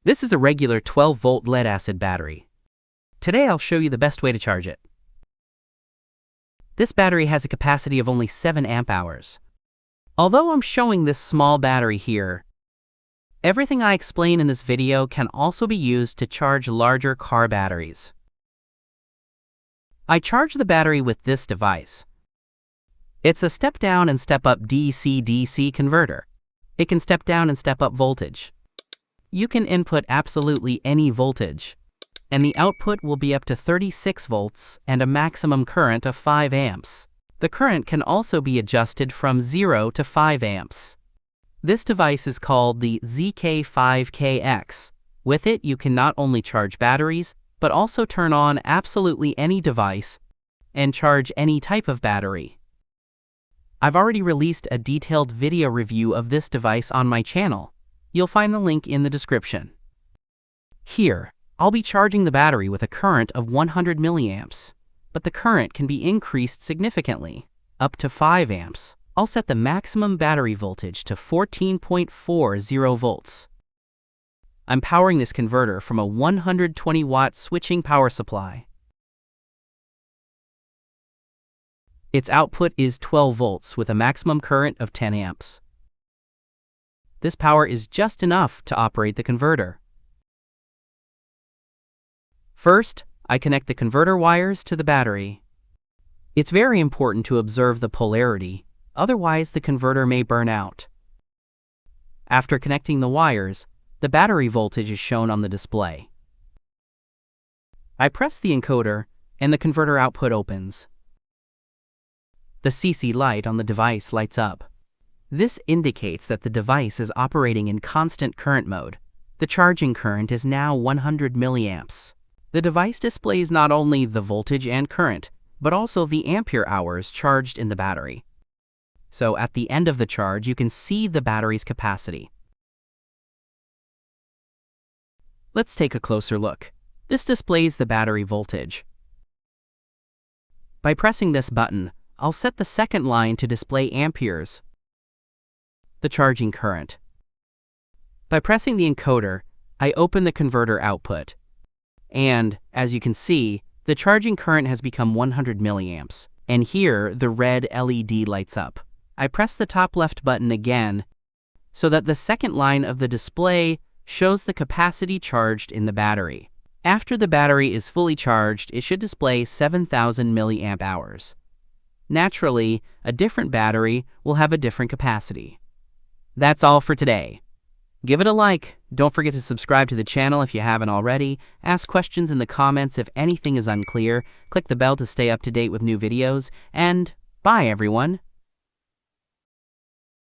This is a regular 12-volt lead-acid battery. Today I'll show you the best way to charge it. This battery has a capacity of only 7 amp hours. Although I'm showing this small battery here, everything I explain in this video can also be used to charge larger car batteries. I charge the battery with this device. It's a step-down and step-up DC-DC converter. It can step down and step up voltage. You can input absolutely any voltage, and the output will be up to 36 volts and a maximum current of 5 amps. The current can also be adjusted from 0 to 5 amps. This device is called the ZK5KX. With it, you can not only charge batteries, but also turn on absolutely any device and charge any type of battery. I've already released a detailed video review of this device on my channel. You'll find the link in the description. Here, I'll be charging the battery with a current of 100 milliamps, but the current can be increased significantly, up to 5 amps. I'll set the maximum battery voltage to 14.40 volts. I'm powering this converter from a 120-watt switching power supply. Its output is 12 volts with a maximum current of 10 amps. This power is just enough to operate the converter. First, I connect the converter wires to the battery. It's very important to observe the polarity, otherwise the converter may burn out. After connecting the wires, the battery voltage is shown on the display. I press the encoder, and the converter output opens. The CC light on the device lights up. This indicates that the device is operating in constant current mode. The charging current is now 100 milliamps. The device displays not only the voltage and current, but also the ampere hours charged in the battery. So at the end of the charge, you can see the battery's capacity. Let's take a closer look. This displays the battery voltage. By pressing this button, I'll set the second line to display amperes, the charging current. By pressing the encoder, I open the converter output. And, as you can see, the charging current has become 100 milliamps. And here, the red LED lights up. I press the top left button again, so that the second line of the display shows the capacity charged in the battery. After the battery is fully charged, it should display 7,000 milliamp hours. Naturally, a different battery will have a different capacity. That's all for today. Give it a like. Don't forget to subscribe to the channel if you haven't already. Ask questions in the comments if anything is unclear. Click the bell to stay up to date with new videos. And bye, everyone.